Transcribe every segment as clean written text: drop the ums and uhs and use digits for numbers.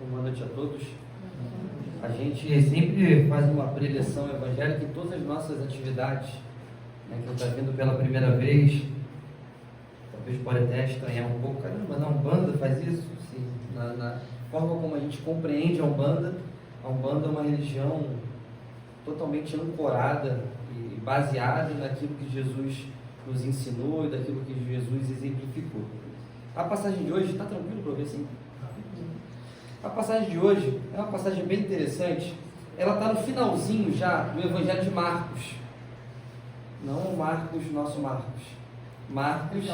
Boa noite a todos. A gente sempre faz uma preleção evangélica em todas as nossas atividades. Quem está vindo pela primeira vez, talvez pode até estranhar um pouco. Caramba, na Umbanda faz isso? Sim. Na forma como a gente compreende a Umbanda é uma religião totalmente ancorada e baseada naquilo que Jesus nos ensinou e daquilo que Jesus exemplificou. A passagem de hoje, está tranquilo para ver assim? A passagem de hoje é uma passagem bem interessante. Ela está no finalzinho já do Evangelho de Marcos. Não o Marcos, nosso Marcos. Marcos,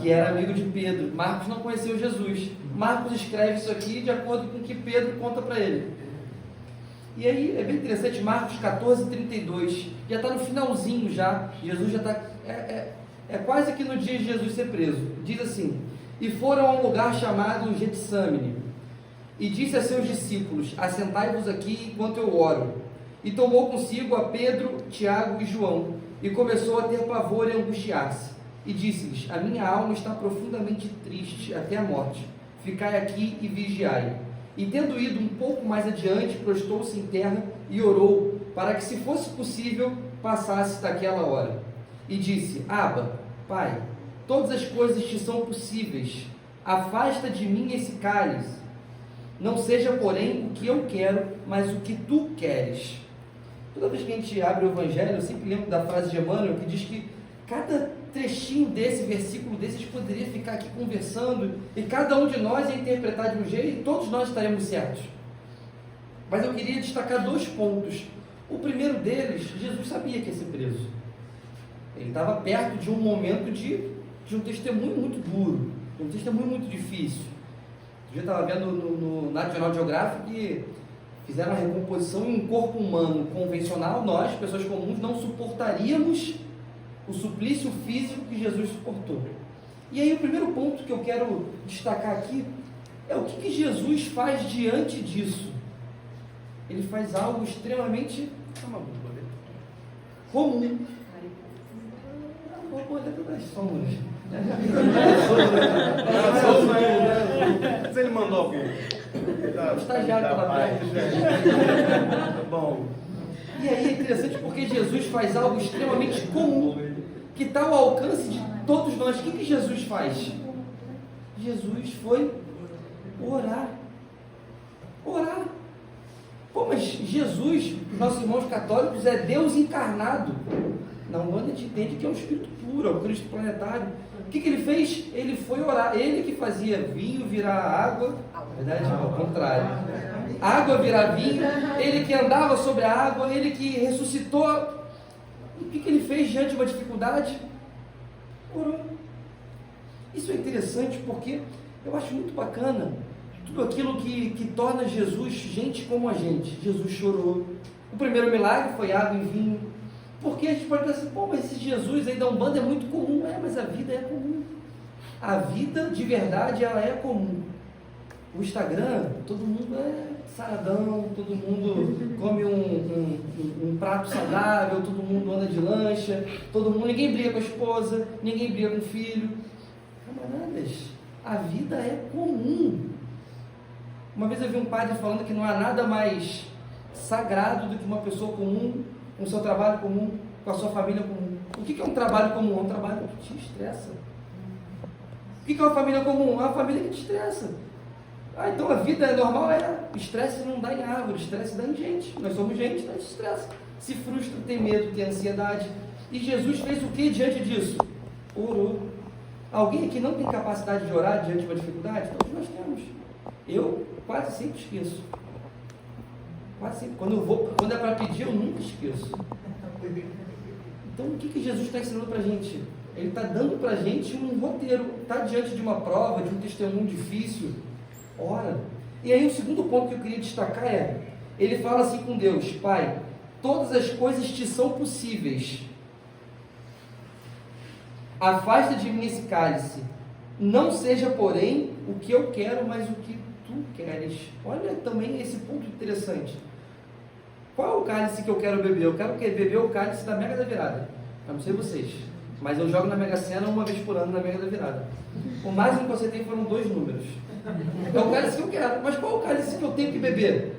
que era amigo de Pedro. Marcos não conheceu Jesus. Marcos escreve isso aqui de acordo com o que Pedro conta para ele. E aí é bem interessante, Marcos 14, 32. Já está no finalzinho já. Jesus já está... É quase que no dia de Jesus ser preso. Diz assim: e foram a um lugar chamado Getsêmani. E disse a seus discípulos: assentai-vos aqui enquanto eu oro. E tomou consigo a Pedro, Tiago e João, e começou a ter pavor e angustiar-se. E disse-lhes: a minha alma está profundamente triste até a morte. Ficai aqui e vigiai. E tendo ido um pouco mais adiante, prostou-se em terra e orou, para que, se fosse possível, passasse daquela hora. E disse: Abba, Pai, todas as coisas te são possíveis. Afasta de mim esse cálice. Não seja, porém, o que eu quero, mas o que tu queres. Toda vez que a gente abre o Evangelho, eu sempre lembro da frase de Emmanuel, que diz que cada trechinho desse versículo desses poderia ficar aqui conversando, e cada um de nós ia interpretar de um jeito, e todos nós estaremos certos. Mas eu queria destacar dois pontos. O primeiro deles, Jesus sabia que ia ser preso. Ele estava perto de um momento de um testemunho muito duro, de um testemunho muito difícil. Eu estava vendo no National Geographic que fizeram a recomposição em um corpo humano convencional. Nós, pessoas comuns, não suportaríamos o suplício físico que Jesus suportou. E aí o primeiro ponto que eu quero destacar aqui é o que Jesus faz diante disso. Ele faz algo extremamente comum. Vou olhar para as sombras. Se ele mandou alguém. O estagiário estava perto. Tá bom. E aí é interessante porque Jesus faz algo extremamente comum, que está ao alcance de todos nós. O que Jesus faz? Jesus foi orar. Orar. Pô, mas Jesus, os nossos irmãos católicos, é Deus encarnado. Na Umbanda a gente entende que é um espírito puro, é o Cristo planetário. O que ele fez? Ele foi orar. Ele que fazia vinho virar água, na verdade, ao contrário. Água virar vinho, ele que andava sobre a água, ele que ressuscitou. E o que ele fez diante de uma dificuldade? Orou. Isso é interessante porque eu acho muito bacana tudo aquilo que torna Jesus gente como a gente. Jesus chorou. O primeiro milagre foi água e vinho. Porque a gente pode pensar, pô, mas esse Jesus aí da Umbanda é muito comum. Mas a vida é comum. A vida de verdade, ela é comum. O Instagram, todo mundo é saradão, todo mundo come um prato saudável, todo mundo anda de lancha, ninguém briga com a esposa, ninguém briga com o filho. Camaradas, a vida é comum. Uma vez eu vi um padre falando que não há nada mais sagrado do que uma pessoa comum, com o seu trabalho comum, com a sua família comum. O que é um trabalho comum? É um trabalho que te estressa. O que é uma família comum? É uma família que te estressa. Então a vida é normal, estresse não dá em árvore, estresse dá em gente. Nós somos gente, a gente estressa. Se frustra, tem medo, tem ansiedade. E Jesus fez o que diante disso? Orou. Alguém aqui não tem capacidade de orar diante de uma dificuldade? Todos nós temos. Eu quase sempre esqueço. Quase sempre. Quando é para pedir, eu nunca esqueço. Então o que Jesus está ensinando para a gente? Ele está dando para a gente um roteiro. Está diante de uma prova, de um testemunho difícil. Ora. E aí o segundo ponto que eu queria destacar ele fala assim com Deus: Pai, todas as coisas te são possíveis. Afasta de mim esse cálice. Não seja, porém, o que eu quero, mas o que tu queres. Olha também esse ponto interessante. Qual é o cálice que eu quero beber? Eu quero beber o cálice da Mega da Virada. Eu não sei vocês. mas eu jogo na Mega Sena uma vez por ano na Mega da Virada. O máximo que eu acertei foram 2 números. É o cálice que eu quero, mas qual é o cálice que eu tenho que beber?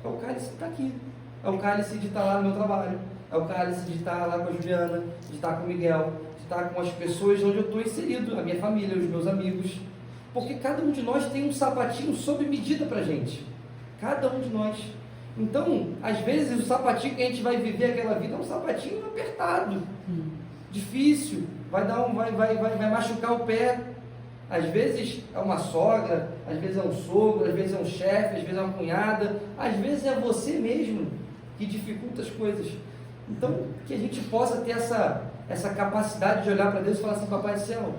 É o cálice que está aqui. É o cálice de estar lá no meu trabalho. É o cálice de estar lá com a Juliana, de estar com o Miguel, de estar com as pessoas onde eu estou inserido, a minha família, os meus amigos. Porque cada um de nós tem um sapatinho sob medida para a gente. Cada um de nós. Então, às vezes, o sapatinho que a gente vai viver aquela vida é um sapatinho apertado, difícil, vai machucar o pé. Às vezes é uma sogra, às vezes é um sogro, às vezes é um chefe, às vezes é uma cunhada, às vezes é você mesmo que dificulta as coisas. Então, que a gente possa ter essa capacidade de olhar para Deus e falar assim: Papai do céu,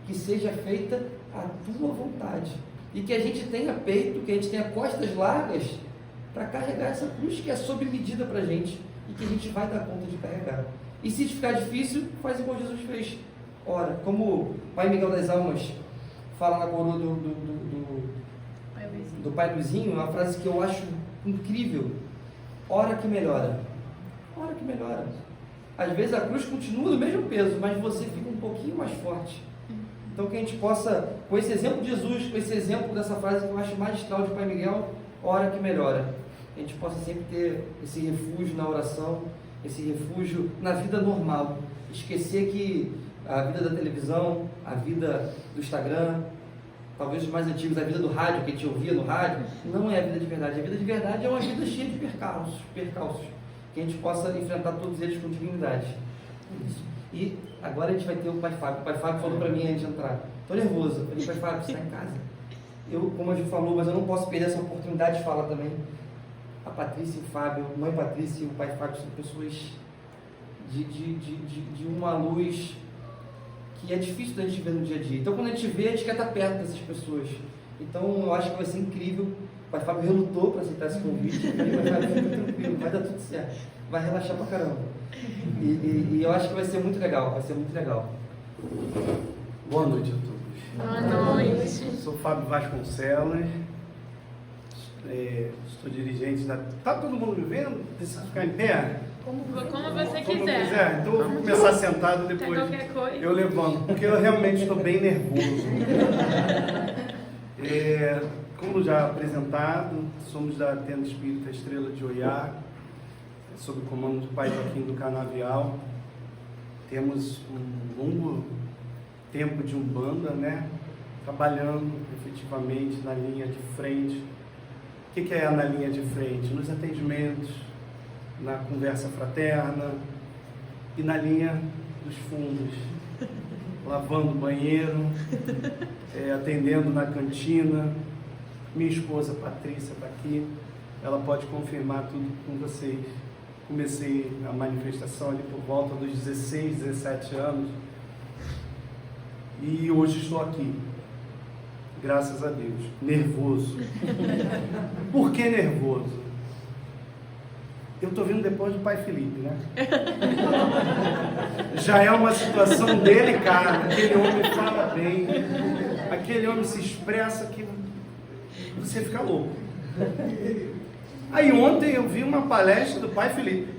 que seja feita a tua vontade. E que a gente tenha peito, que a gente tenha costas largas para carregar essa cruz que é sob medida para a gente e que a gente vai dar conta de carregar. E se ficar difícil, faz igual Jesus fez. Ora, como o Pai Miguel das Almas fala na coroa do Pai Luizinho, uma frase que eu acho incrível: ora que melhora. Ora que melhora. Às vezes a cruz continua do mesmo peso, mas você fica um pouquinho mais forte. Então que a gente possa, com esse exemplo de Jesus, com esse exemplo dessa frase que eu acho magistral de Pai Miguel, ora que melhora, a gente possa sempre ter esse refúgio na oração, esse refúgio na vida normal. Esquecer que a vida da televisão, a vida do Instagram, talvez os mais antigos, a vida do rádio, que a gente ouvia no rádio, não é a vida de verdade. A vida de verdade é uma vida cheia de percalços, que a gente possa enfrentar todos eles com dignidade. Isso. E agora a gente vai ter o Pai Fábio. O Pai Fábio falou para mim antes de entrar: estou nervoso. Eu falei: Pai Fábio, você está em casa. Como a gente falou, mas eu não posso perder essa oportunidade de falar também. A Patrícia e o Fábio, a mãe Patrícia e o pai Fábio são pessoas de uma luz que é difícil da gente ver no dia a dia. Então, quando a gente vê, a gente quer estar perto dessas pessoas. Então, eu acho que vai ser incrível. O pai Fábio relutou para aceitar esse convite. Eu falei: Pai Fábio, fica tranquilo, vai dar tudo certo. Vai relaxar pra caramba. E eu acho que vai ser muito legal, vai ser muito legal. Boa noite a todos. Boa noite. Sou Fábio Vasconcelos, sou dirigente da... Tá todo mundo me vendo? Precisa ficar em pé? Como você Como quiser. quiser. Então eu vou começar sentado, depois qualquer coisa. eu levanto, porque eu realmente estou bem nervoso. Como já apresentado, somos da Tenda Espírita Estrela de Oiá, sob o comando do Pai Joaquim do Canavial. Temos um longo tempo de Umbanda, né? Trabalhando efetivamente na linha de frente. O que é na linha de frente? Nos atendimentos, na conversa fraterna e na linha dos fundos, lavando o banheiro, atendendo na cantina. Minha esposa Patrícia está aqui, ela pode confirmar tudo com vocês. Comecei a manifestação ali por volta dos 16, 17 anos e hoje estou aqui, graças a Deus, nervoso. Por que nervoso? Eu estou vindo depois do pai Felipe, né? Já é uma situação delicada. Aquele homem fala bem, aquele homem se expressa que você fica louco. Aí ontem eu vi uma palestra do pai Felipe,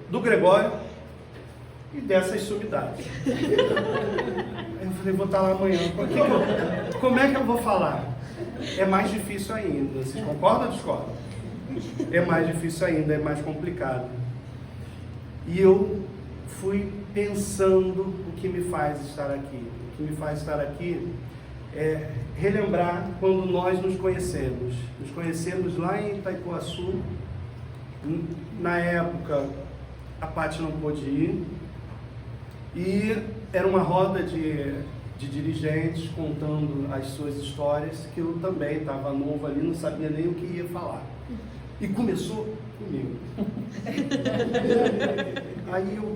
do Gregório e dessas sumidades. Aí eu falei: vou estar lá amanhã. Como é que eu vou falar? É mais difícil ainda. Vocês concordam ou discordam? É mais difícil ainda, é mais complicado. E eu fui pensando o que me faz estar aqui. O que me faz estar aqui é relembrar quando nós nos conhecemos. Nos conhecemos lá em Itaipuaçu. Na época, a Paty não pôde ir. E era uma roda de dirigentes contando as suas histórias, que eu também estava novo ali, não sabia nem o que ia falar. E começou comigo. Aí o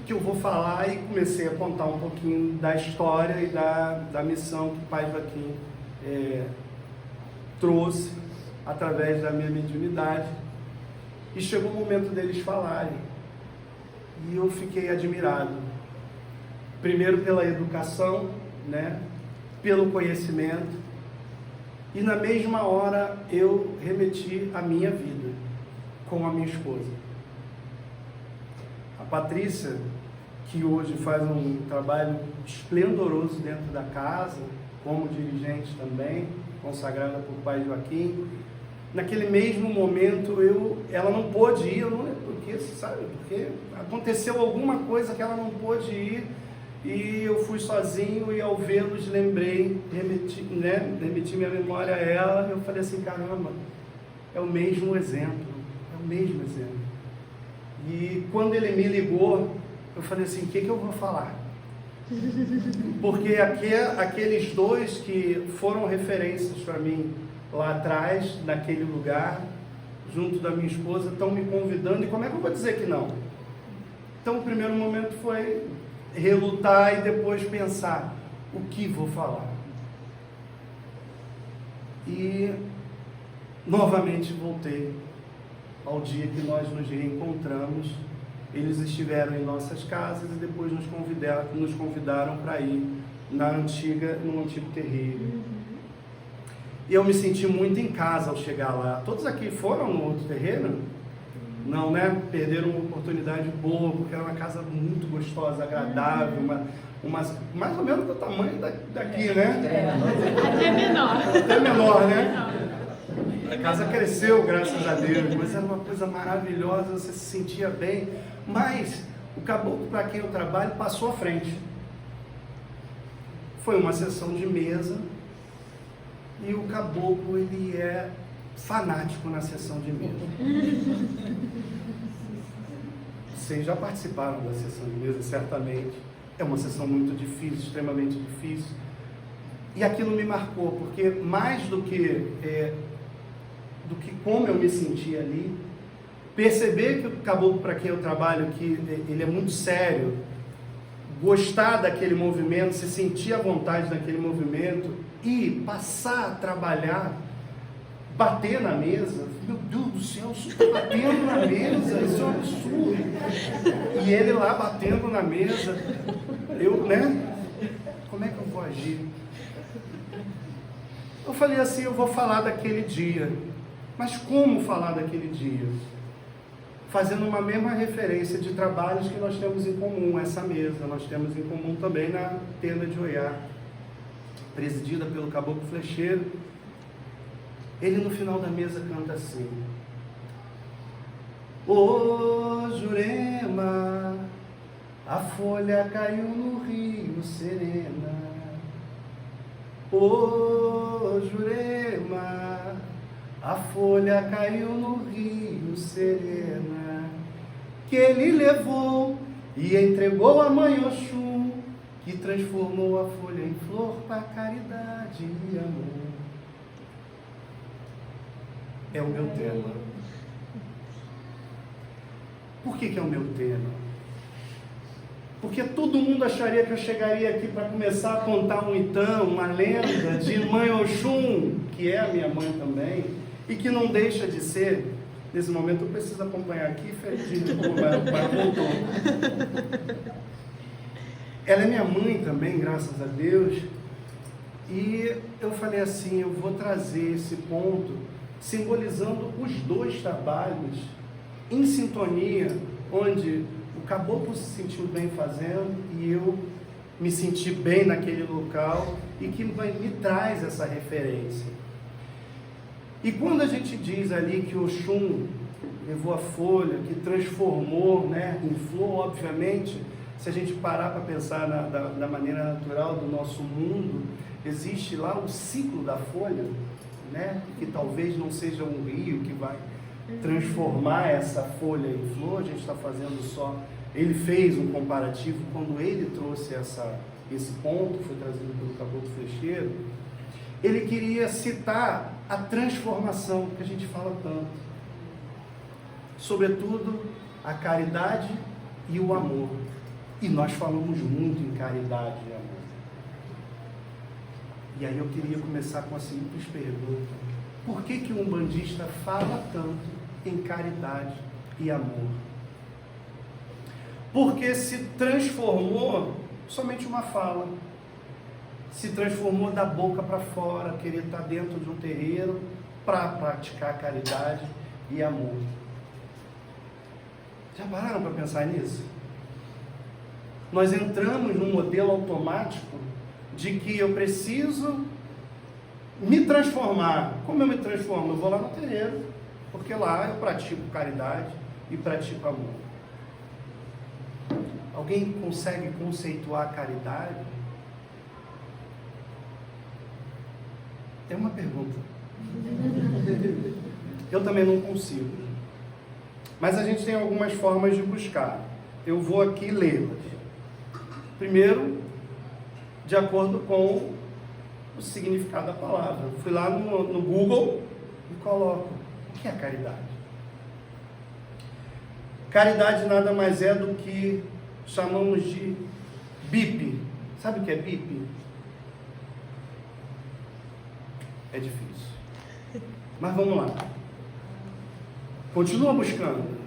que eu vou falar? E comecei a contar um pouquinho da história e da missão que o Pai Joaquim trouxe através da minha mediunidade. E chegou o momento deles falarem. E eu fiquei admirado. Primeiro pela educação, né? Pelo conhecimento. E na mesma hora eu remeti a minha vida com a minha esposa. A Patrícia, que hoje faz um trabalho esplendoroso dentro da casa, como dirigente também, consagrada por pai Joaquim. Naquele mesmo momento, ela não pôde ir, eu não lembro porque, sabe? Porque aconteceu alguma coisa que ela não pôde ir, e eu fui sozinho, e ao vê-los lembrei, remeti minha memória a ela, e eu falei assim, caramba, é o mesmo exemplo. E quando ele me ligou, eu falei assim, o que eu vou falar? Porque aqueles dois que foram referências para mim lá atrás, naquele lugar, junto da minha esposa, estão me convidando, e como é que eu vou dizer que não? Então o primeiro momento foi relutar e depois pensar, o que vou falar? E novamente voltei ao dia que nós nos reencontramos. Eles estiveram em nossas casas e depois nos convidaram para ir no antigo terreiro. E eu me senti muito em casa ao chegar lá. Todos aqui foram no outro terreiro? Não, né? Perderam uma oportunidade boa, porque era uma casa muito gostosa, agradável, mais ou menos do tamanho daqui, né? Até menor. Até menor, né? A casa cresceu, graças a Deus, mas era uma coisa maravilhosa, você se sentia bem. Mas o caboclo para quem eu trabalho passou à frente. Foi uma sessão de mesa, e o caboclo, ele é fanático na sessão de mesa. Vocês já participaram da sessão de mesa, certamente. É uma sessão muito difícil, extremamente difícil. E aquilo me marcou, porque mais do que como eu me senti ali, perceber que o caboclo para quem eu trabalho, que ele é muito sério, gostar daquele movimento, se sentir à vontade naquele movimento e passar a trabalhar, bater na mesa. Meu Deus do céu, isso está batendo na mesa, isso é um absurdo. E ele lá batendo na mesa, como é que eu vou agir? Eu falei assim, eu vou falar daquele dia. Mas como falar daquele dia? Fazendo uma mesma referência de trabalhos que nós temos em comum, essa mesa, nós temos em comum também na tenda de Oiá, presidida pelo caboclo flecheiro. Ele no final da mesa canta assim: ô Jurema, a folha caiu no rio serena. Ô Jurema, a folha caiu no rio serena, que ele levou e entregou a mãe Oxum, que transformou a folha em flor para caridade e amor. É o meu tema. Por que é o meu tema? Porque todo mundo acharia que eu chegaria aqui para começar a contar um itã, uma lenda de mãe Oxum, que é a minha mãe também, e que não deixa de ser. Nesse momento eu preciso acompanhar aqui, Ferdinand, como o pai voltou. Ela é minha mãe também, graças a Deus. E eu falei assim, eu vou trazer esse ponto, simbolizando os dois trabalhos em sintonia, onde o caboclo se sentiu bem fazendo e eu me senti bem naquele local, e que me traz essa referência. E quando a gente diz ali que Oxum levou a folha, que transformou, né, em flor, obviamente, se a gente parar para pensar da maneira natural do nosso mundo, existe lá o ciclo da folha, né, que talvez não seja um rio que vai transformar essa folha em flor. A gente está fazendo só, ele fez um comparativo quando ele trouxe esse ponto, foi trazido pelo caboclo flecheiro. Ele queria citar a transformação que a gente fala tanto, sobretudo a caridade e o amor, e nós falamos muito em caridade e amor. E aí eu queria começar com a simples pergunta: por que o umbandista fala tanto em caridade e amor? Porque se transformou somente uma fala, se transformou da boca para fora, querer estar dentro de um terreiro para praticar caridade e amor. Já pararam para pensar nisso? Nós entramos num modelo automático de que eu preciso me transformar. Como eu me transformo? Eu vou lá no terreiro, porque lá eu pratico caridade e pratico amor. Alguém consegue conceituar caridade? É uma pergunta. Eu também não consigo. Mas a gente tem algumas formas de buscar. Eu vou aqui lê-las. Primeiro, de acordo com o significado da palavra. Eu fui lá no Google e coloco: o que é caridade? Caridade nada mais é do que chamamos de BIP. Sabe o que é BIP? É difícil. Mas vamos lá. Continua buscando.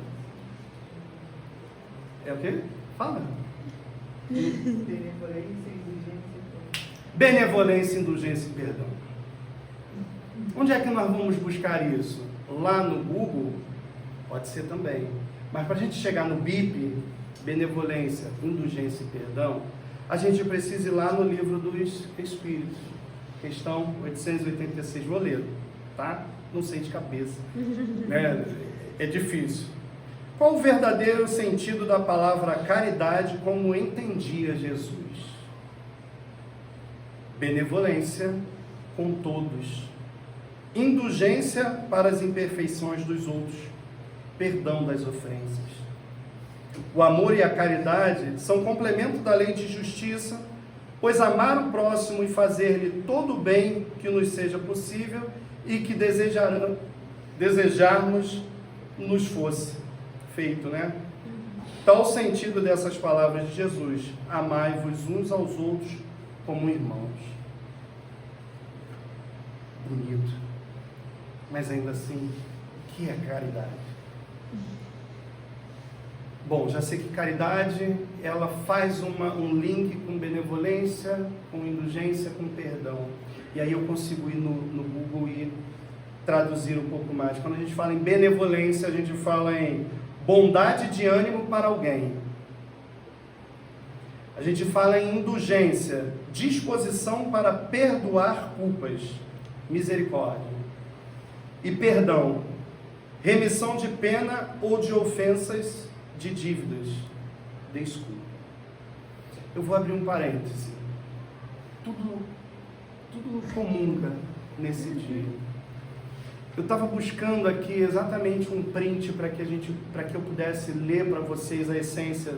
É o quê? Fala. Benevolência, indulgência e perdão. Onde é que nós vamos buscar isso? Lá no Google? Pode ser também. Mas para a gente chegar no BIP, benevolência, indulgência e perdão, a gente precisa ir lá no livro dos Espíritos. Questão 886, vou ler, tá? Não sei de cabeça. É difícil. Qual o verdadeiro sentido da palavra caridade como entendia Jesus? Benevolência com todos, indulgência para as imperfeições dos outros, perdão das ofensas. O amor e a caridade são complemento da lei de justiça, pois amar o próximo e fazer-lhe todo o bem que nos seja possível e que desejarmos nos fosse feito, né? Tal o sentido dessas palavras de Jesus: amai-vos uns aos outros como irmãos. Bonito. Mas ainda assim, o que é caridade? Bom, já sei que caridade, ela faz um link com benevolência, com indulgência, com perdão. E aí eu consigo ir no Google e traduzir um pouco mais. Quando a gente fala em benevolência, a gente fala em bondade de ânimo para alguém. A gente fala em indulgência, disposição para perdoar culpas, misericórdia. E perdão, remissão de pena ou de ofensas, de dívidas, desculpa. Eu vou abrir um parêntese. Tudo comunga nesse dia. Eu estava buscando aqui exatamente um print para que eu pudesse ler para vocês a essência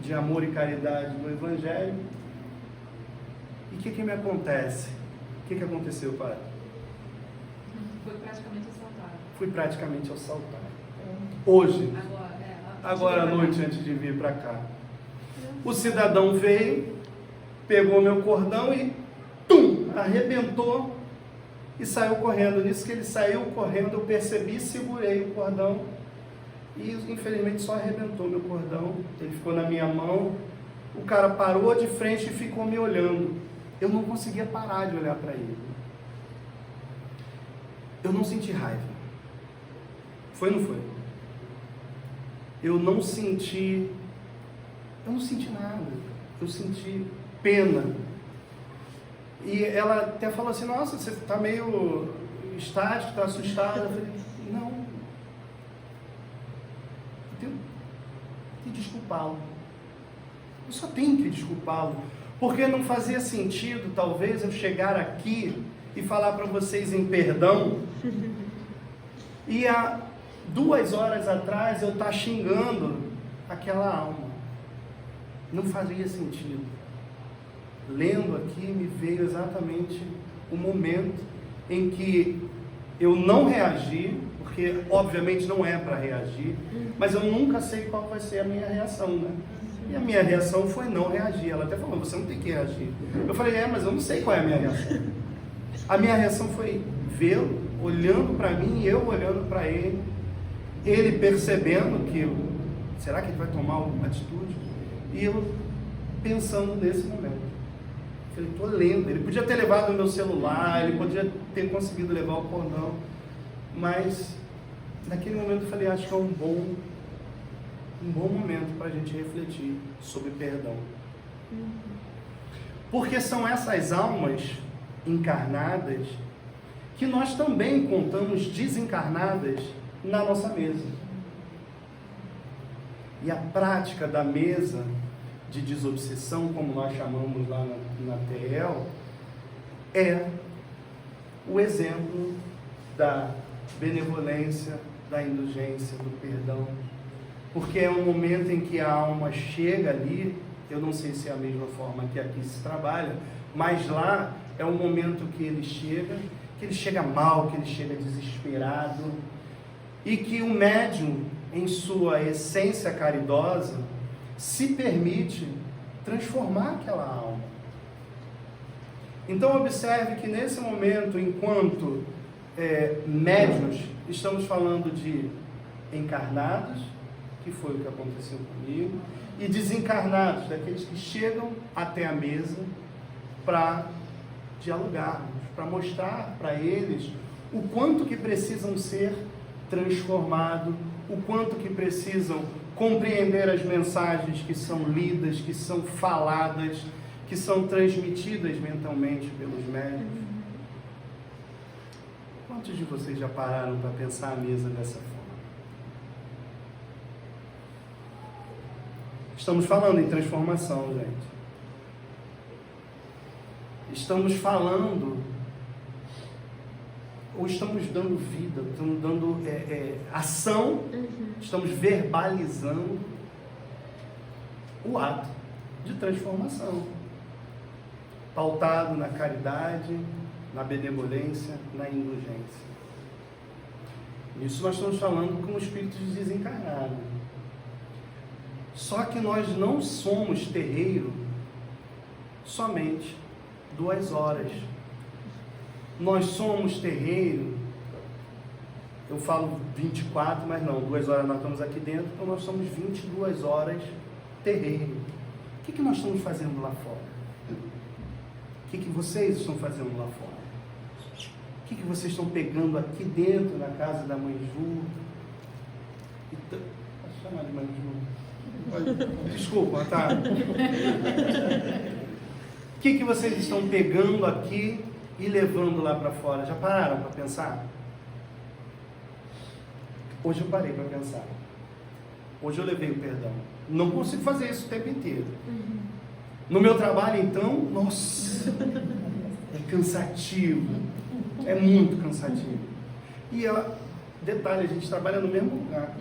de amor e caridade do Evangelho. E o que me acontece? O que aconteceu, pai? Foi praticamente assaltado. Fui praticamente assaltado. Hoje, agora à noite, antes de vir para cá. O cidadão veio, pegou meu cordão e arrebentou e saiu correndo. Nisso que ele saiu correndo, eu percebi, segurei o cordão e infelizmente só arrebentou meu cordão. Ele ficou na minha mão. O cara parou de frente e ficou me olhando. Eu não conseguia parar de olhar para ele. Eu não senti raiva. Foi ou não foi? Eu não senti nada. Eu senti pena. E ela até falou assim: nossa, você está meio estático, está assustada. Eu falei: não. Eu tenho que desculpá-lo. Eu só tenho que desculpá-lo. Porque não fazia sentido, talvez, eu chegar aqui e falar para vocês em perdão e há 2 horas atrás eu estar xingando aquela alma. Não fazia sentido. Lendo aqui me veio exatamente o momento em que eu não reagi, porque obviamente não é para reagir, mas eu nunca sei qual vai ser a minha reação, né? E a minha reação foi não reagir. Ela até falou: você não tem que reagir. Eu falei: mas eu não sei qual é a minha reação. A minha reação foi vê-lo olhando para mim e eu olhando para ele, ele percebendo que será que ele vai tomar alguma atitude? E eu pensando nesse momento. Eu falei: estou lendo. Ele podia ter levado o meu celular, ele podia ter conseguido levar o cordão, mas naquele momento eu falei: acho que é um bom um bom momento para a gente refletir sobre perdão. Porque são essas almas encarnadas que nós também contamos desencarnadas na nossa mesa. E a prática da mesa de desobsessão, como nós chamamos lá na TL, é o exemplo da benevolência, da indulgência, do perdão. Porque é um momento em que a alma chega ali, eu não sei se é a mesma forma que aqui se trabalha, mas lá é um momento que ele chega mal, que ele chega desesperado, e que o médium, em sua essência caridosa, se permite transformar aquela alma. Então observe que nesse momento, enquanto médiuns, estamos falando de encarnados, que foi o que aconteceu comigo, e desencarnados, daqueles que chegam até a mesa para dialogarmos, para mostrar para eles o quanto que precisam ser transformados, o quanto que precisam compreender as mensagens que são lidas, que são faladas, que são transmitidas mentalmente pelos médiuns. Quantos de vocês já pararam para pensar a mesa dessa forma? Estamos falando em transformação, gente. Estamos falando, ou estamos dando vida, estamos dando ação, estamos verbalizando o ato de transformação, pautado na caridade, na benevolência, na indulgência. Isso nós estamos falando com o espírito desencarnado. Só que nós não somos terreiro somente 2 horas. Nós somos terreiro, eu falo 24, mas não, 2 horas nós estamos aqui dentro, então nós somos 22 horas terreiro. O que nós estamos fazendo lá fora? O que vocês estão fazendo lá fora? O que vocês estão pegando aqui dentro, na casa da Mãe Ju? Posso chamar de Mãe Ju? Desculpa, tá? O que vocês estão pegando aqui e levando lá para fora? Já pararam para pensar? Hoje eu parei para pensar. Hoje eu levei o perdão. Não consigo fazer isso o tempo inteiro. No meu trabalho, então, nossa, é cansativo. É muito cansativo. E, detalhe, a gente trabalha no mesmo lugar.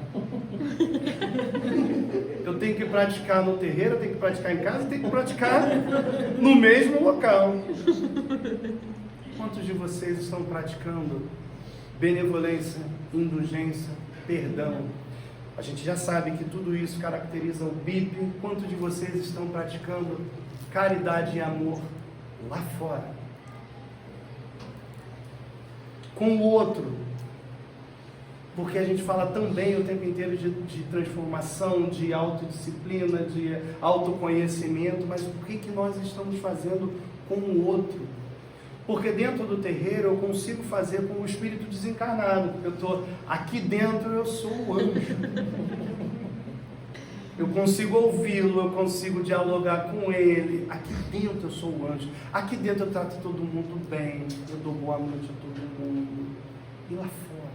Eu tenho que praticar no terreiro, eu tenho que praticar em casa, eu tenho que praticar no mesmo local. Quantos de vocês estão praticando benevolência, indulgência, perdão? A gente já sabe que tudo isso caracteriza o BIP. Quantos de vocês estão praticando caridade e amor lá fora? Com o outro. Porque a gente fala também o tempo inteiro de transformação, de autodisciplina, de autoconhecimento, mas o que nós estamos fazendo com o outro? Porque dentro do terreiro eu consigo fazer com o espírito desencarnado. Eu estou aqui dentro, eu sou o anjo. Eu consigo ouvi-lo, eu consigo dialogar com ele. Aqui dentro eu sou o anjo. Aqui dentro eu trato todo mundo bem. Eu dou boa noite a todo mundo. E lá fora?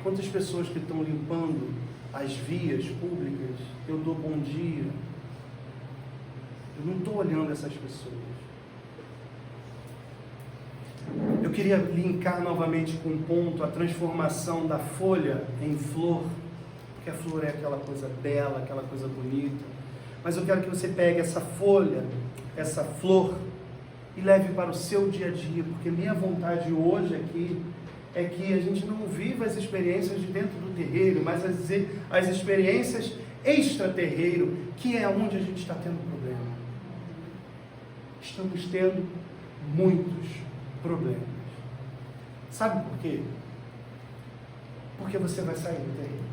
Quantas pessoas que estão limpando as vias públicas, eu dou bom dia. Eu não estou olhando essas pessoas. Eu queria linkar novamente com um ponto a transformação da folha em flor, porque a flor é aquela coisa bela, aquela coisa bonita. Mas eu quero que você pegue essa folha, essa flor, e leve para o seu dia a dia, porque minha vontade hoje aqui é que a gente não viva as experiências de dentro do terreiro, mas as experiências extraterreiro, que é onde a gente está tendo problema. Estamos tendo muitos problemas. Sabe por quê? Porque você vai sair do terreiro.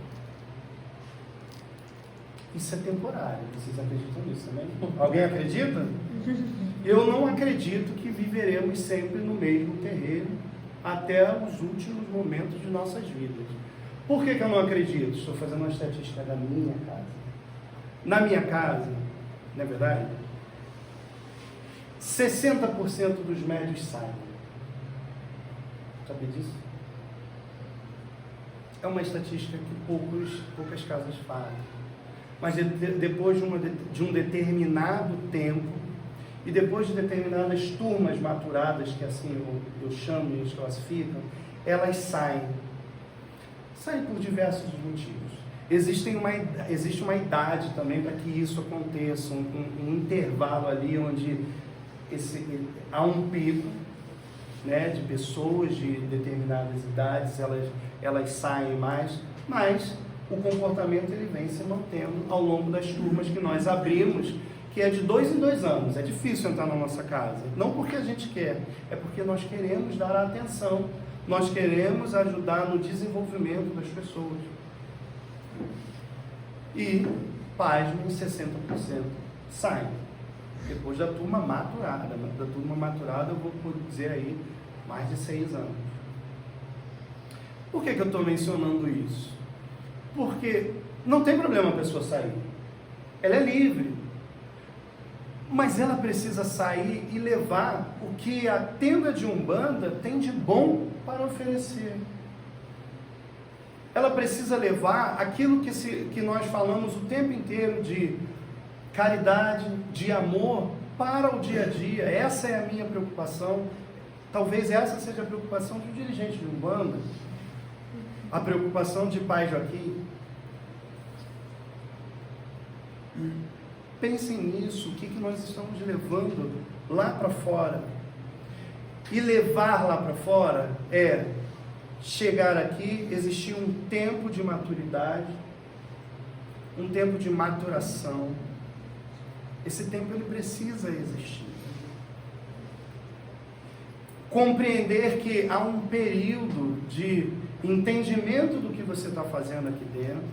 Isso é temporário. Vocês acreditam nisso também? Alguém acredita? Eu não acredito que viveremos sempre no mesmo terreiro até os últimos momentos de nossas vidas. Por que eu não acredito? Estou fazendo uma estatística da minha casa. Na minha casa, não é verdade? 60% dos médios saem. Sabe disso? É uma estatística que poucas casas fazem. Mas depois de um determinado tempo, e depois de determinadas turmas maturadas, que assim eu chamo e eles classificam, elas saem. Saem por diversos motivos. Existe uma idade também para que isso aconteça, um intervalo ali onde há um pico, né, de pessoas de determinadas idades, elas saem mais, mas o comportamento ele vem se mantendo ao longo das turmas que nós abrimos, que é de 2 em 2 anos. É difícil entrar na nossa casa, não porque a gente quer, é porque nós queremos dar atenção, nós queremos ajudar no desenvolvimento das pessoas. E, pasmem, 60% saem. Depois da turma maturada. Da turma maturada eu vou dizer aí mais de 6 anos. Por que eu estou mencionando isso? Porque não tem problema a pessoa sair. Ela é livre. Mas ela precisa sair e levar o que a tenda de Umbanda tem de bom para oferecer. Ela precisa levar aquilo que nós falamos o tempo inteiro de caridade, de amor para o dia a dia. Essa é a minha preocupação. Talvez essa seja a preocupação de um dirigente de Umbanda. A preocupação de Pai Joaquim. Pensem nisso, o que nós estamos levando lá para fora. E levar lá para fora é chegar aqui, existir um tempo de maturidade, um tempo de maturação. Esse tempo ele precisa existir. Compreender que há um período de entendimento do que você está fazendo aqui dentro,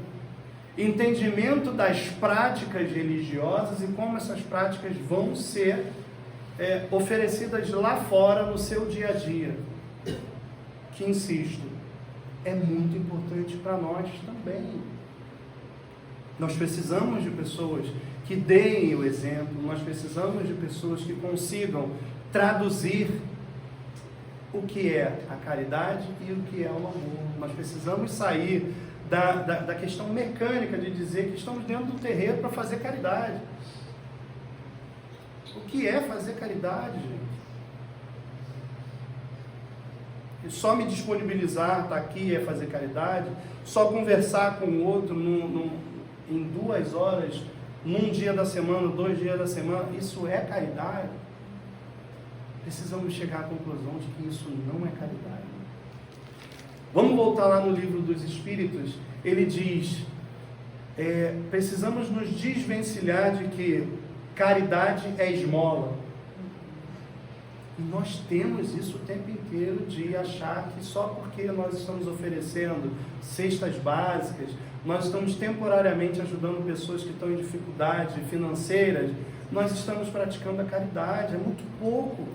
entendimento das práticas religiosas e como essas práticas vão ser oferecidas lá fora no seu dia a dia. Que, insisto, é muito importante para nós também. Nós precisamos de pessoas que deem o exemplo, nós precisamos de pessoas que consigam traduzir o que é a caridade e o que é o amor. Nós precisamos sair da questão mecânica de dizer que estamos dentro do terreiro para fazer caridade. O que é fazer caridade, gente? E só me disponibilizar, estar aqui é fazer caridade? Só conversar com o outro em 2 horas, num dia da semana, 2 dias da semana, isso é caridade? Precisamos chegar à conclusão de que isso não é caridade. Vamos voltar lá no livro dos Espíritos. Ele diz, precisamos nos desvencilhar de que caridade é esmola. E nós temos isso o tempo inteiro de achar que só porque nós estamos oferecendo cestas básicas, nós estamos temporariamente ajudando pessoas que estão em dificuldade financeiras, nós estamos praticando a caridade. É muito pouco.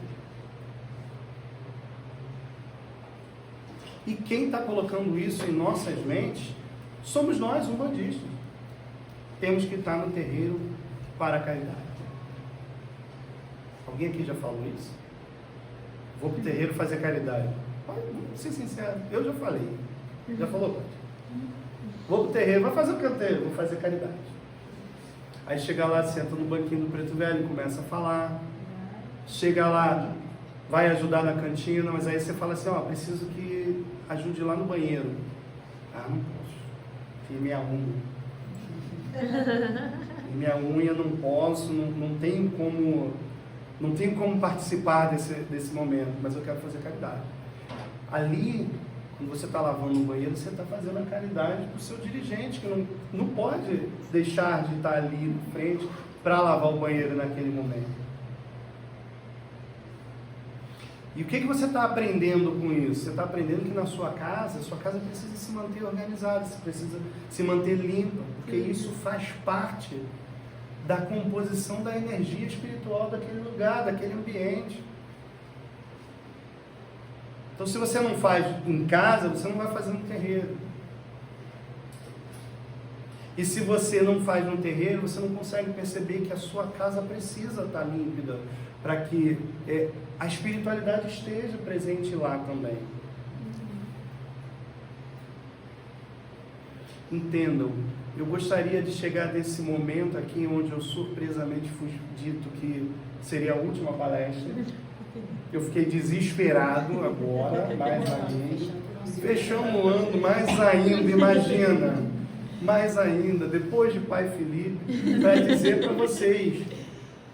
E quem está colocando isso em nossas mentes somos nós, umbandistas. Temos que estar no terreiro para a caridade. Alguém aqui já falou isso? Vou para o terreiro fazer caridade. Vou ser sincero, eu já falei. Já falou, Pati? Vou para o terreiro, vai fazer o que eu tenho? Vou fazer caridade. Aí chega lá, senta no banquinho do Preto Velho, começa a falar. Chega lá, vai ajudar na cantina, mas aí você fala assim, preciso que ajude lá no banheiro. Não posso. Fiz minha unha. Minha unha não posso, não tenho como participar desse momento, mas eu quero fazer caridade. Ali, quando você está lavando no banheiro, você está fazendo a caridade para o seu dirigente, que não pode deixar de estar ali na frente para lavar o banheiro naquele momento. E o que você está aprendendo com isso? Você está aprendendo que na sua casa precisa se manter organizada, você precisa se manter limpa, porque isso faz parte da composição da energia espiritual daquele lugar, daquele ambiente. Então, se você não faz em casa, você não vai fazer no terreiro. E se você não faz no terreiro, você não consegue perceber que a sua casa precisa estar límpida, para que a espiritualidade esteja presente lá também. Entendam, eu gostaria de chegar nesse momento aqui, onde eu surpresamente fui dito que seria a última palestra. Eu fiquei desesperado agora, mais uma vez. Fechamos o ano, mais ainda, imagina. Mais ainda, depois de Pai Felipe, para dizer para vocês,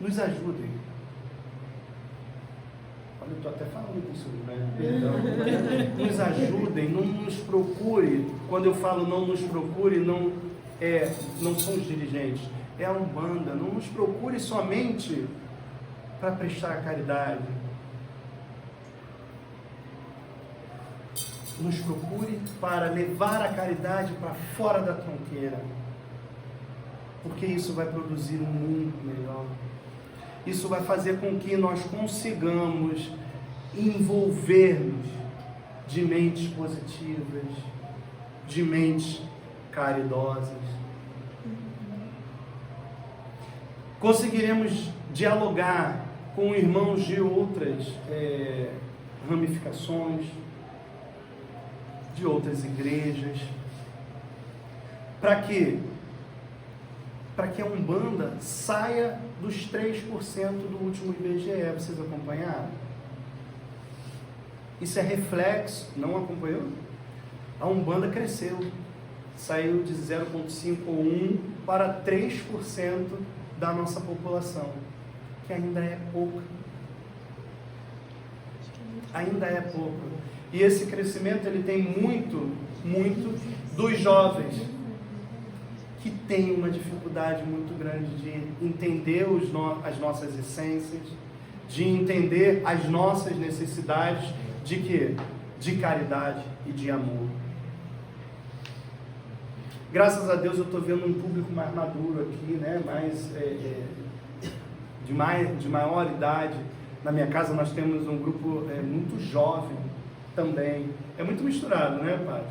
nos ajudem. Olha, eu estou até falando isso, né? Perdão. Nos ajudem, não nos procure. Quando eu falo não nos procure, não são os dirigentes, é a Umbanda. Não nos procure somente para prestar caridade. Nos procure para levar a caridade para fora da tronqueira, porque isso vai produzir um mundo melhor. Isso vai fazer com que nós consigamos envolver-nos de mentes positivas, de mentes caridosas. Conseguiremos dialogar com irmãos de outras ramificações, de outras igrejas, para que a Umbanda saia dos 3% do último IBGE. Vocês acompanharam? Isso é reflexo, não acompanhou? A Umbanda cresceu, saiu de 0,5 ou 1 para 3% da nossa população, que ainda é pouca. Ainda é pouca. E esse crescimento, ele tem muito dos jovens, que têm uma dificuldade muito grande de entender as nossas essências, de entender as nossas necessidades, de quê? De caridade e de amor. Graças a Deus eu estou vendo um público mais maduro aqui, né? De maior idade. Na minha casa nós temos um grupo muito jovem também. É muito misturado, né, padre?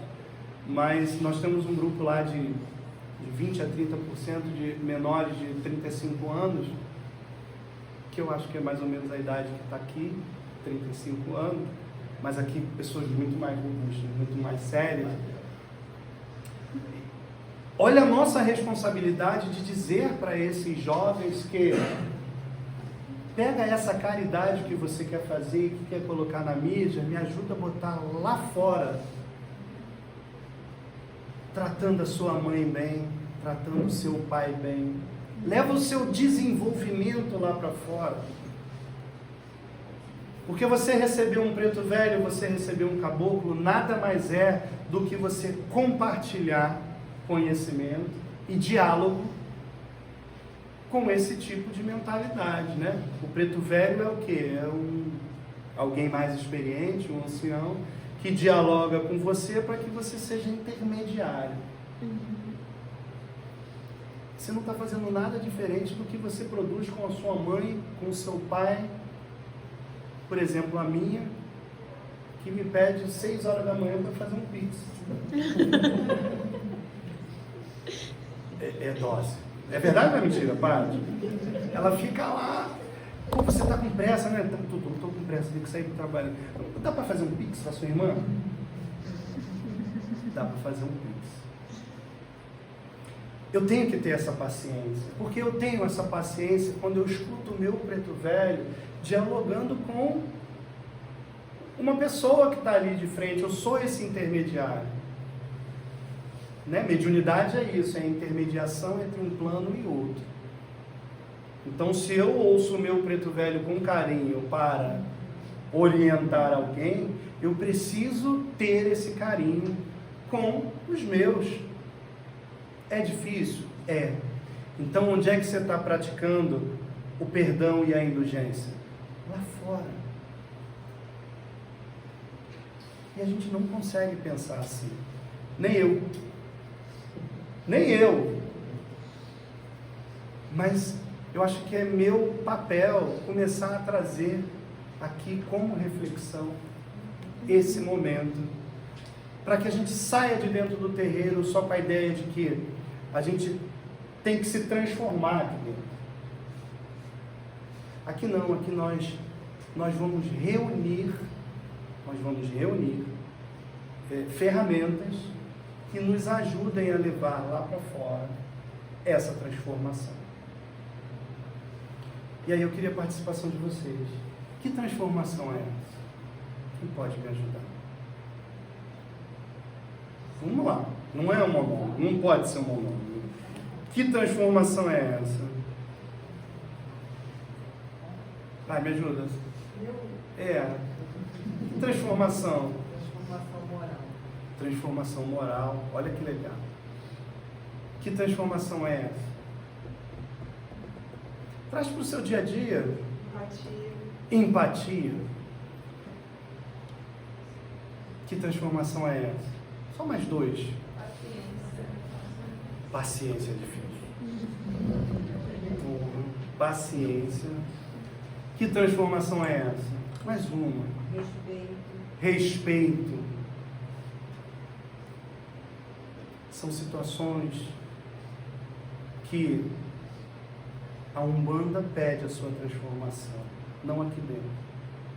Mas nós temos um grupo lá de 20 a 30% de menores de 35 anos, que eu acho que é mais ou menos a idade que está aqui, 35 anos, mas aqui pessoas muito mais robustas, muito mais sérias. Olha a nossa responsabilidade de dizer para esses jovens que pega essa caridade que você quer fazer e que quer colocar na mídia, me ajuda a botar lá fora, tratando a sua mãe bem, tratando o seu pai bem. Leva o seu desenvolvimento lá para fora. Porque você recebeu um preto velho, você recebeu um caboclo, nada mais é do que você compartilhar conhecimento e diálogo com esse tipo de mentalidade, né? O preto velho é o quê? É alguém mais experiente, um ancião, que dialoga com você para que você seja intermediário. Você não está fazendo nada diferente do que você produz com a sua mãe, com o seu pai. Por exemplo, a minha, que me pede 6 horas da manhã para fazer um pix. É dose. É verdade ou é mentira, padre? Ela fica lá. Pô, você está com pressa, né? Estou com pressa, tenho que sair do trabalho. Dá para fazer um pix para sua irmã? Dá para fazer um pix. Eu tenho que ter essa paciência, porque eu tenho essa paciência quando eu escuto o meu preto velho dialogando com uma pessoa que está ali de frente. Eu sou esse intermediário, né? Mediunidade é isso, é a intermediação entre um plano e outro. Então, se eu ouço o meu preto velho com carinho para orientar alguém, eu preciso ter esse carinho com os meus. É difícil? É. Então, onde é que você está praticando o perdão e a indulgência? Lá fora. E a gente não consegue pensar assim. Nem eu. Nem eu. Mas eu acho que é meu papel começar a trazer aqui como reflexão esse momento, para que a gente saia de dentro do terreiro só com a ideia de que A gente tem que se transformar aqui dentro. Aqui não, aqui nós vamos reunir ferramentas que nos ajudem a levar lá para fora essa transformação. E aí eu queria a participação de vocês. Que transformação é essa? Quem pode me ajudar? Vamos lá. Não é um monólogo, não pode ser um monólogo. Que transformação é essa? Vai, me ajuda. Que transformação? Transformação moral. Transformação moral. Olha que legal. Que transformação é essa? Traz para o seu dia a dia. Empatia. Que transformação é essa? Só mais dois. Paciência é difícil. Paciência. Que transformação é essa? Mais uma. Respeito. São situações que a Umbanda pede a sua transformação. Não aqui dentro,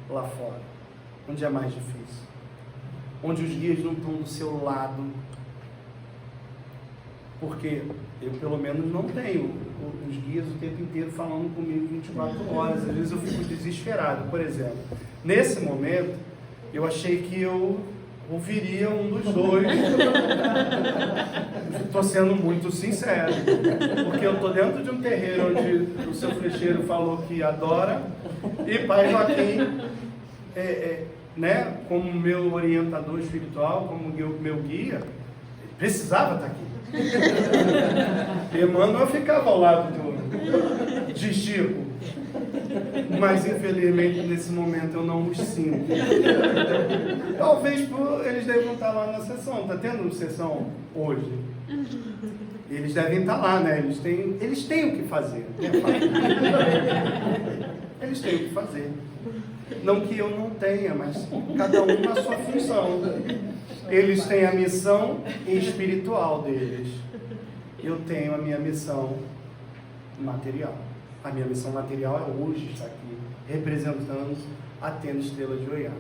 lá fora, onde é mais difícil. Onde os guias não estão do seu lado. Porque eu, pelo menos, não tenho os guias o tempo inteiro falando comigo 24 horas. Às vezes eu fico desesperado. Por exemplo, nesse momento, eu achei que eu ouviria um dos dois. Estou sendo muito sincero. Porque eu estou dentro de um terreiro onde o seu flecheiro falou que adora. E Pai Joaquim, né, como meu orientador espiritual, como meu guia, precisava estar aqui. Emmanuel ficava ao lado de Chico, mas infelizmente nesse momento eu não os sinto. Talvez eles devem estar lá na sessão. Está tendo sessão hoje? Eles devem estar lá, né? Eles têm o que fazer, né? Eles têm o que fazer. Não que eu não tenha, mas cada um na sua função. Eles têm a missão espiritual deles. Eu tenho a minha missão material. A minha missão material é hoje estar aqui, representando a Tenda Estrela de Oiá.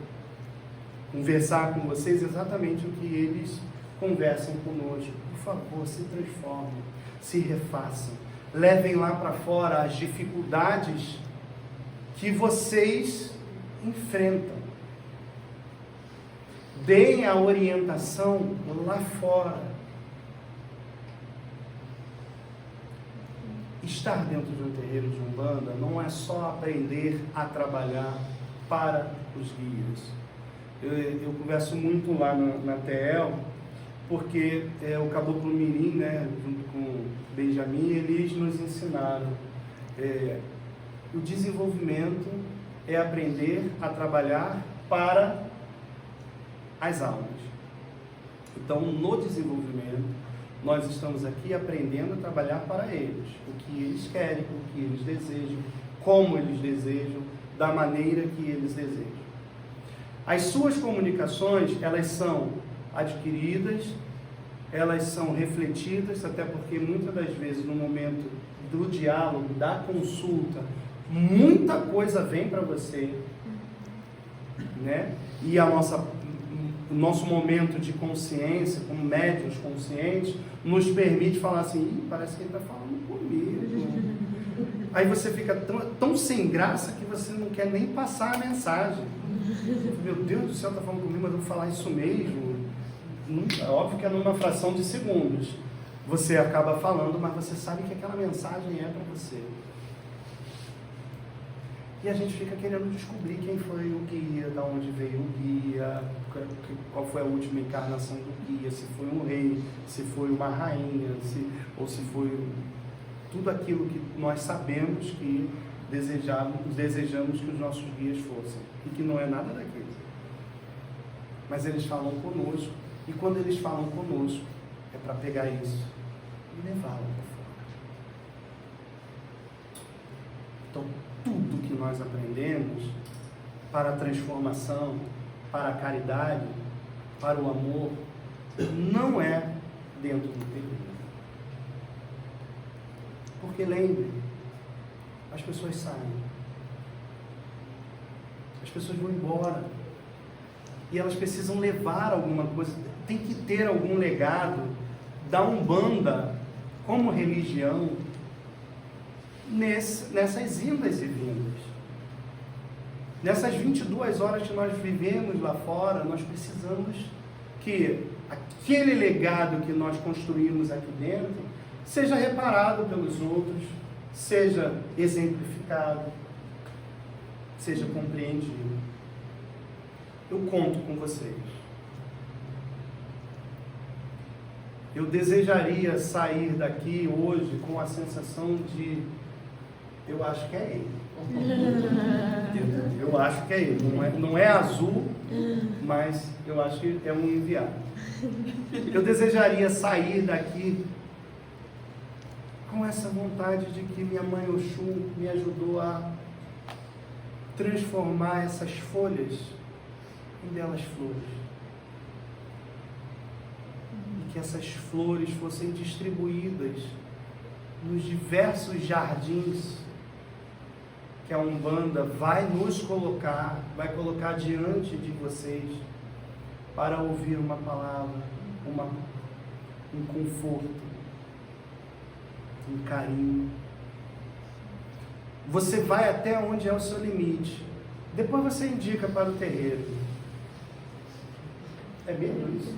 Conversar com vocês exatamente o que eles conversam conosco. Por favor, se transformem, se refaçam. Levem lá para fora as dificuldades que vocês enfrentam. Deem a orientação lá fora. Estar dentro de um terreiro de Umbanda não é só aprender a trabalhar para os guias. Eu converso muito lá na TL, porque o Caboclo Mirim, né, junto com o Benjamin, eles nos ensinaram. O desenvolvimento é aprender a trabalhar para as almas. Então, no desenvolvimento, nós estamos aqui aprendendo a trabalhar para eles. O que eles querem, o que eles desejam, como eles desejam, da maneira que eles desejam. As suas comunicações, elas são adquiridas, elas são refletidas, até porque muitas das vezes no momento do diálogo, da consulta, muita coisa vem para você, né? E o nosso momento de consciência, como médiuns conscientes, nos permite falar assim, parece que ele está falando comigo. Aí você fica tão sem graça que você não quer nem passar a mensagem. Meu Deus do céu, está falando comigo, mas eu vou falar isso mesmo. É óbvio que é numa fração de segundos. Você acaba falando, mas você sabe que aquela mensagem é para você. E a gente fica querendo descobrir quem foi o guia, de onde veio o guia, qual foi a última encarnação do guia, se foi um rei, se foi uma rainha, ou se foi tudo aquilo que nós sabemos que desejamos que os nossos guias fossem, e que não é nada daquilo. Mas eles falam conosco, e quando eles falam conosco, é para pegar isso e levá-lo para fora. Então, tudo que nós aprendemos para a transformação, para a caridade, para o amor, não é dentro do terreiro. Porque lembre, as pessoas saem. As pessoas vão embora. E elas precisam levar alguma coisa. Tem que ter algum legado da Umbanda como religião nessas indas e vindas. Nessas 22 horas que nós vivemos lá fora, nós precisamos que aquele legado que nós construímos aqui dentro seja reparado pelos outros, seja exemplificado, seja compreendido. Eu conto com vocês. Eu desejaria sair daqui hoje com a sensação de, eu acho que é ele. Eu acho que é ele. Não é azul, mas eu acho que é um enviado. Eu desejaria sair daqui com essa vontade de que minha mãe Oxum me ajudou a transformar essas folhas em belas flores. E que essas flores fossem distribuídas nos diversos jardins que a Umbanda vai vai colocar diante de vocês para ouvir uma palavra, um conforto, um carinho. Você vai até onde é o seu limite. Depois você indica para o terreiro. É mesmo isso?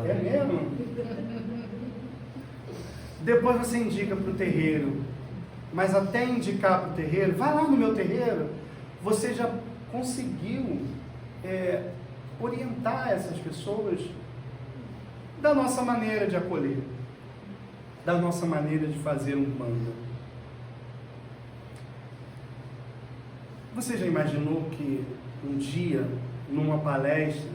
É mesmo? Depois você indica para o terreiro. Mas até indicar para o terreiro, vai lá no meu terreiro, você já conseguiu orientar essas pessoas da nossa maneira de acolher, da nossa maneira de fazer Umbanda. Você já imaginou que um dia, numa palestra,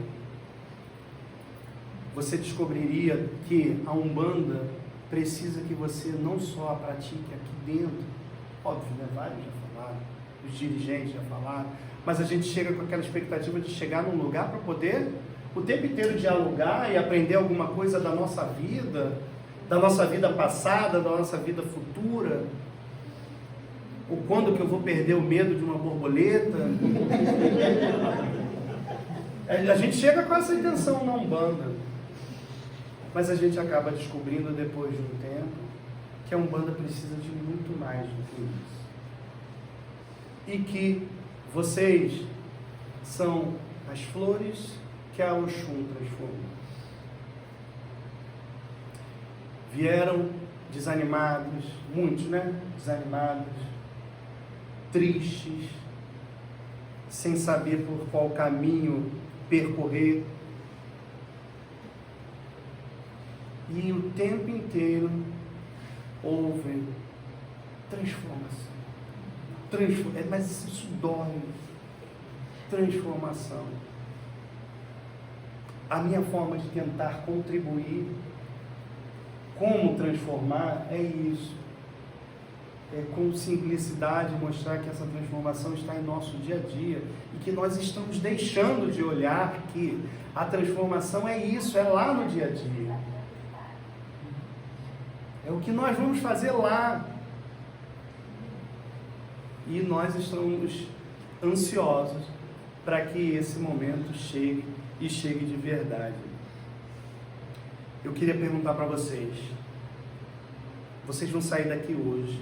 você descobriria que a Umbanda precisa que você não só a pratique aqui dentro, óbvio, né? Vários já falaram, os dirigentes já falaram, mas a gente chega com aquela expectativa de chegar num lugar para poder o tempo inteiro dialogar e aprender alguma coisa da nossa vida passada, da nossa vida futura, ou quando que eu vou perder o medo de uma borboleta. A gente chega com essa intenção na Umbanda, mas a gente acaba descobrindo depois de um tempo que a Umbanda precisa de muito mais do que isso. E que vocês são as flores que a Oxum transformou. Vieram desanimados, muitos, né? Desanimados, tristes, sem saber por qual caminho percorrer. E o tempo inteiro houve transformação. Mas isso dói. Transformação. A minha forma de tentar contribuir, como transformar, é isso. É com simplicidade mostrar que essa transformação está em nosso dia a dia e que nós estamos deixando de olhar que a transformação é isso, é lá no dia a dia. É o que nós vamos fazer lá. E nós estamos ansiosos para que esse momento chegue e chegue de verdade. Eu queria perguntar para vocês. Vocês vão sair daqui hoje.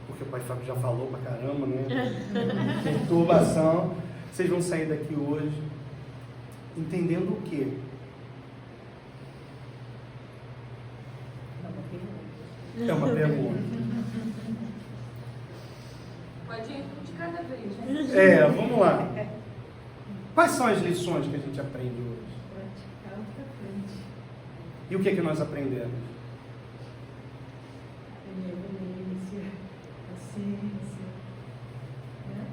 Porque o Pai Fábio já falou pra caramba, né? Perturbação. Vocês vão sair daqui hoje entendendo o quê? É uma pergunta. Pode ir um de cada vez, né? Vamos lá. Quais são as lições que a gente aprende hoje? Praticar pra frente. E o que é que nós aprendemos? Benevolência, paciência. Né?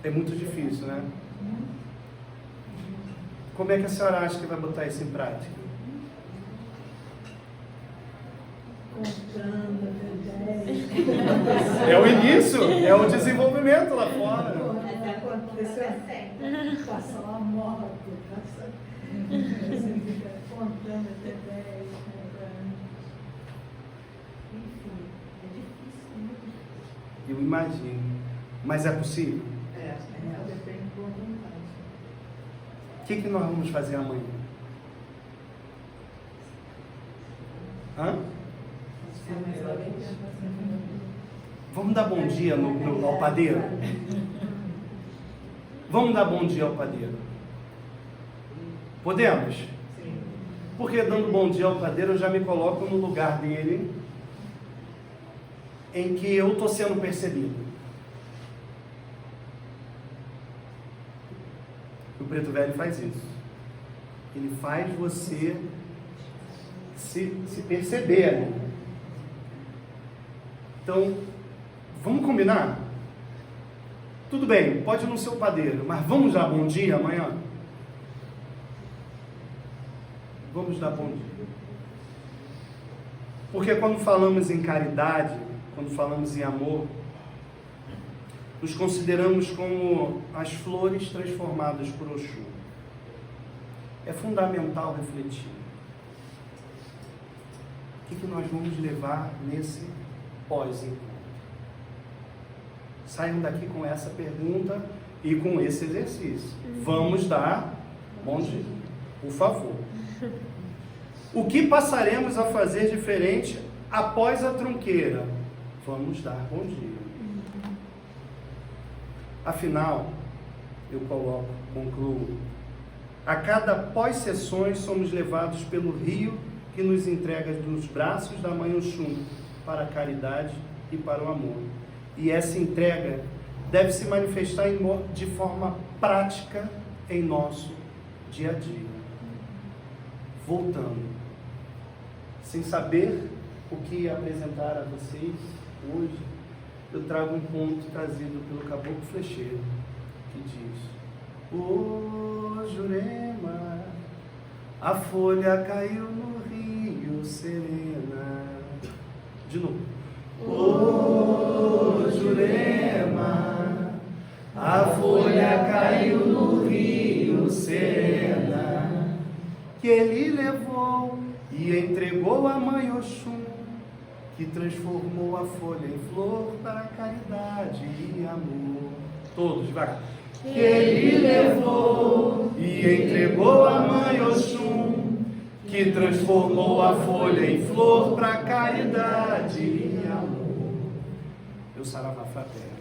É muito difícil, né? Como é que a senhora acha que vai botar isso em prática? Contando até 10. É o início, é o desenvolvimento lá fora. Aconteceu, passou uma moto, você fica contando até 10, contando. É difícil, muito difícil. Eu imagino. Mas é possível? Depende da vontade. O que nós vamos fazer amanhã? Hã? Vamos dar bom dia ao padeiro? Vamos dar bom dia ao padeiro? Podemos? Sim. Porque dando bom dia ao padeiro eu já me coloco no lugar dele, em que eu estou sendo percebido. O Preto Velho faz isso. Ele faz você se perceber ali. Então, vamos combinar? Tudo bem, pode não ser o padeiro, mas vamos dar bom dia amanhã? Vamos dar bom dia. Porque quando falamos em caridade, quando falamos em amor, nos consideramos como as flores transformadas por Oxum. É fundamental refletir. O que nós vamos levar nesse pós-encontro? Saiam daqui com essa pergunta e com esse exercício. Vamos dar bom dia, por favor. O que passaremos a fazer diferente após a trunqueira? Vamos dar bom dia. Afinal, eu concluo, a cada pós-sessões somos levados pelo rio que nos entrega nos braços da Mãe Oxum para a caridade e para o amor. E essa entrega deve se manifestar de forma prática em nosso dia a dia. Voltando, sem saber o que apresentar a vocês hoje, eu trago um ponto trazido pelo Caboclo Flecheiro, que diz: ô Jurema, a folha caiu no rio serena. De novo. Ô Jurema, a folha caiu no rio serena, que ele levou e entregou a Mãe Oxum, que transformou a folha em flor para caridade e amor. Todos, vai. Que ele levou e entregou a Mãe Oxum, que transformou a folha em flor para caridade e amor. Eu Saravá Fraterno.